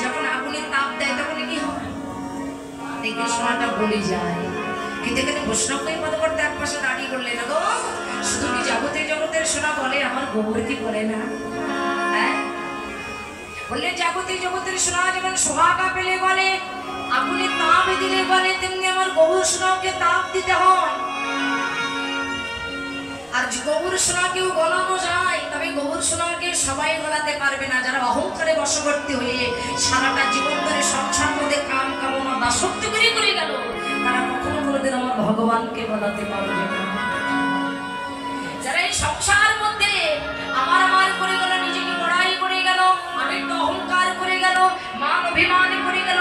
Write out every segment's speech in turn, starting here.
যখন আগুনের তাপ দেয় তখন কি হয়? দেখে সোনাটা গলে যায়। কিন্তু এখানে বৈষ্ণব পদ করতে এক পাশে দাঁড়িয়ে করলেন, গো শুধু কি জগতের সোনা বলে, আমার গৌর কি বলে না? হ্যাঁ, বললে জগতের সোনা যেমন সোহাগা পেলে বলে, আগুনে তাপ দিলে বলে, তেমনি আমার গৌর সোনাকে তাপ দিতে হয়। আর গৌর সোনাকেও গলানো যায়, তবে গৌর সোনাকে সবাই গলাতে পারবে না। যারা অহংকারে বশবর্তী হয়ে সারাটা জীবন ধরে সংসার মধ্যে কাম কামনা দাসত্ব করে গেল, তারা কখনো কোনোদিন আমার ভগবানকে গলাতে পারবে না। যারা এই সংসার মধ্যে আমার করে গেল, নিজেকে বড়াই করে গেল, আমি তো অহংকার করে গেল, মান অভিমান করে গেল,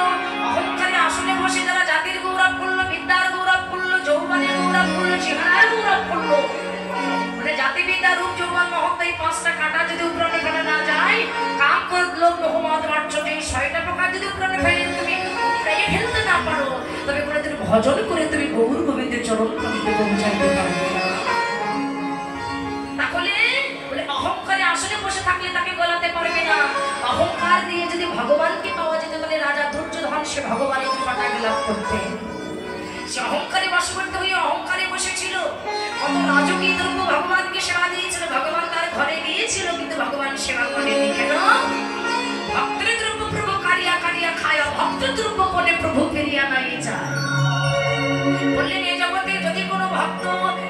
অহংকারে আসনে বসে যারা জাতির গৌরব করলো, বিদ্যার গৌরব করলো, যৌবনের গৌরব করলো, চেহারার গৌরব করলো, মানে জাতি বিদ্যা রূপ যৌবন মহত্ব এই পাঁচটা কাটা যদি উপরানে ফেলে না যায়, কাম ক্রোধ লোভ মোহ মদ মাৎসর্য এই ছয়টা প্রকার যদি উপরানে ফেলে তুমি ফেলতে না পারো, তবে করে তুমি ভজন করে তুমি গৌর গোবিন্দের চরণ কমতে পৌঁছাইতে পারবে না। তাহলে বলে অহংকারে আসলে বসে থাকলে তাকে গলাতে পারবে না। অহংকার দিয়ে যদি ভগবানকে পাওয়া যেত, তাহলে রাজা দুর্যোধন সে ভগবানের কৃপাটাকে লাভ করতেন। সে অহংকারে বশবর্তী হয়ে অহংকারে বসেছিল, কত রাজকীয় দ্রব্য ভগবানকে সেবা দিয়েছিল, ভগবান তার ঘরে গিয়েছিল, কিন্তু ভগবান সেবা করেনি। কেন? ভক্তের দ্রব্য প্রভু কারিয়া কারিয়া খায়, ভক্তের দ্রব্য কোনে প্রভু ফিরিয়া নাই যায়। বললেন এই জগতে যদি কোনো ভক্ত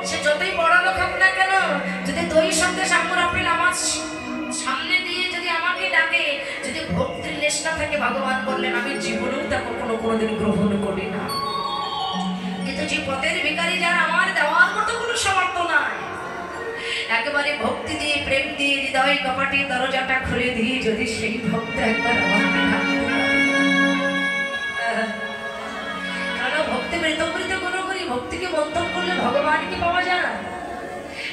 সে যতই বড় লোক হোক না কেন, যদি দই সন্দেশ আঙ্গুর আপেল আমার সামনে দিয়ে যদি আমাকে ডাকে, যদি ভক্তির লেশ না থাকে, ভগবান বললেন আমি জীবনেও তা কখনো কোনোদিন গ্রহণ করি না। কিন্তু যে পথের ভিখারি যারা আমার দেওয়ার মতো কোনো সামর্থ্য নাই, একেবারে ভক্তি দিয়ে প্রেম দিয়ে হৃদয় কপাটে দরজাটা খুলে দিয়ে যদি সেই ভক্ত একবার আমাকে ডাকতে পারে, কারণ ভক্তি মৃতমৃত কোনো করি, ভক্তিকে মন্থন করলে ভগবানকে পাওয়া যায়।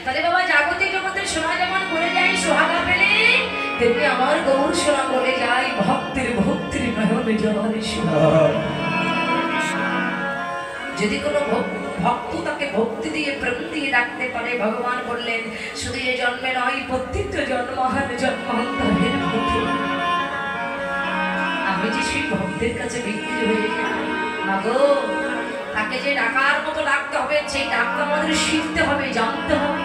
তাহলে বাবা জাগতিক জগতের সোনা যেমন বলে যায় সোহাগা পেলে, তেমনি আমার গৌর সোনা বলে যায় ভক্তির নয়ন জলে সোনা। যদি কোনো ভক্ত তাকে ভক্তি দিয়ে প্রেম দিয়ে ডাকতে পারে, ভগবান বললেন শুধু এ জন্মে নয়, প্রত্যেকটা জন্মহান জন্মান্তরের মধ্যে আমি যে সেই ভক্তের কাছে বিক্রি হয়ে যাই। মাগো, তাকে যে ডাকার মতো ডাকতে হবে, সেই ডাকটা আমাদের শিখতে হবে, জানতে হবে।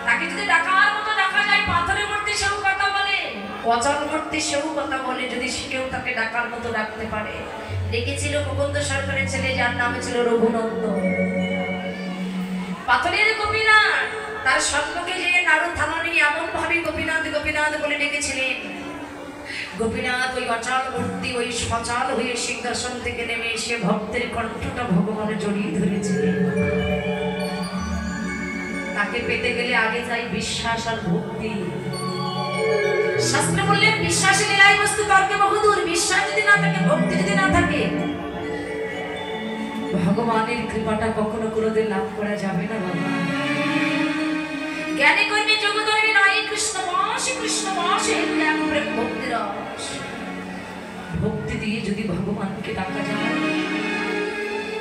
তাকে যদি ডাকার মতো ডাকা যায়, পাথরের মূর্তি সেও কথা বলে, পচার মূর্তি সেও কথা বলে, যদি কেউ তাকে ডাকার মতো ডাকতে পারে। ডেকেছিল গোবিন্দ সরকারের ছেলে, যার নাম ছিল রঘুনন্দ। পাথরের গোপীনাথ তার সম্মুখে যে নারদ থানা নিয়ে এমন ভাবে গোপীনাথ গোপীনাথ বলে ডেকেছিলেন। গোপীনাথ ওই অচল মূর্তি ওই সচল হয়ে সিংহাসন থেকে নেমে এসে ভক্তের কণ্ঠটা ভগবানের জড়িয়ে ধরেছিলেন। তাকে পেতে গেলে আগে চাই বিশ্বাস আর ভক্তি। শাস্ত্রে বললেন বিশ্বাসী লীলাই বস্তু তর্কে বহুদূর। বিশ্বাস যদি না থাকে, ভক্তি যদি না থাকে, ভগবানের কৃপাটা কখনো কোনোদিন লাভ করা যাবে না। বাবা জ্ঞানী কর্মী জগধর্মী নয়, কৃষ্ণ বাসে প্রেম ভক্তি রস। ভক্তি দিয়ে যদি ভগবানকে ডাকা যায়,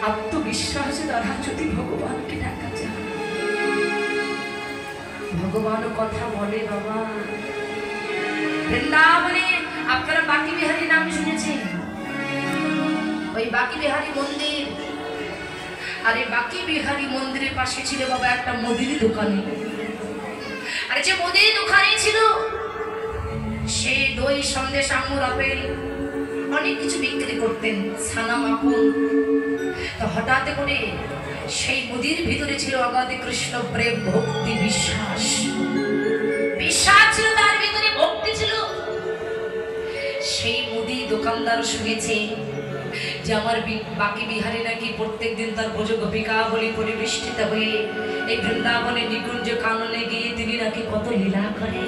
আত্মবিশ্বাস দ্বারা যদি ভগবানকে ডাকা যায়, ভগবানও কথা বলে। বাবা বৃন্দাবনে আপনারা বাকি বিহারী নাম শুনেছেন? ওই বাকি বিহারী মন্দির, আর এই বাকি বিহারী মন্দিরের পাশে ছিল বাবা একটা মুদির দোকানে। আর যে মুদির দোকানে ছিল, সে দই সন্দেশ আঙ্গুর আপেল অনেক কিছু বিক্রি করতেন, ছানা মাখন। তো হঠাৎ করে সেই মুদির ভিতরে ছিল অগাধ কৃষ্ণ প্রেম, ভক্তি, বিশ্বাস। বিশ্বাস ছিল তার ভিতরে, ভক্তি ছিল। সেই মুদি দোকানদার শুনেছে যে আমার বাকি বিহারী নাকি প্রত্যেক দিন তার ভোজ গোপিকা বলি পরিবেষ্টিত হয়ে এই বৃন্দাবনে নিকুঞ্জ কাননে গিয়ে তিনি নাকি কত লীলা করে।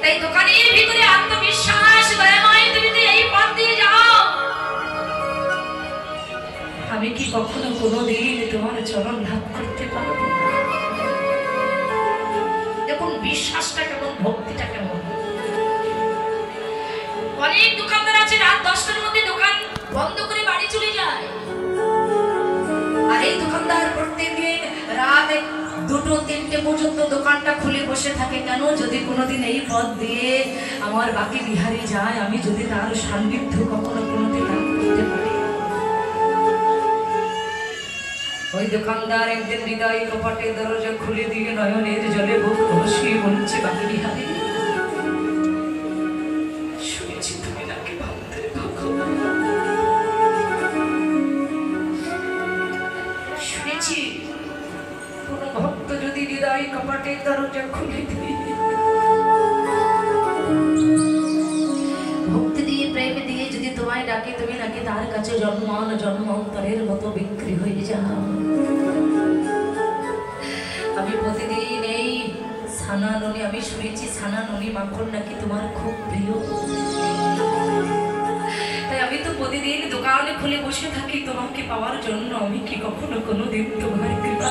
তাই দোকানের ভিতরে আত্মবিশ্বাস, দয়াময় তুমি তো এই পথ দিয়ে যাও, আমি কি কখনো কোনোদিন তোমার চরণ লাভ করতে পারবো? দেখুন বিশ্বাসটা কেমন, ভক্তিটা কেমন। অনেক দোকানদার আছে রাত 10টার মধ্যে দোকান বন্ধ করে বাড়ি চলে যায়, আর এই দোকানদার প্রত্যেকদিন রাত দুটো তিনটে পর্যন্ত দোকানটা খুলে বসে থাকে কেন? যদি কোনোদিন এই পথ দিয়ে আমার বাকি বিহারি যায়, আমি যদি তার সান্নিধ্য কখনো কোনোদিন লাভ করতে পারি। ওই দোকানদার একদিন হৃদয় কপাটে দরজা খুলে দিয়ে নয়নের জলে বুক ভাসিয়ে বলছে, বাকি বিহারি, শুনেছি তুমি নাকি ভক্তের ভগবান। শুনেছি কোন ভক্ত যদি হৃদয় কপাটে দরজা খুলে দিয়ে ভক্তি দিয়ে প্রেম দিয়ে যদি তোমায় ডাকে, তুমি নাকি তার কাছে জন্মান জন্মান্তরের মতো বিক্রি হয়ে যাও। আমি প্রতিদিন এই ছানা ননি, আমি শুনেছি ছানা ননি মাখন নাকি তোমার খুব প্রিয়, তাই আমি তো প্রতিদিন দোকানে খুলে বসে থাকি তোমাকে পাওয়ার জন্য। আমি কি কখনো কোনোদিন তোমার কৃপা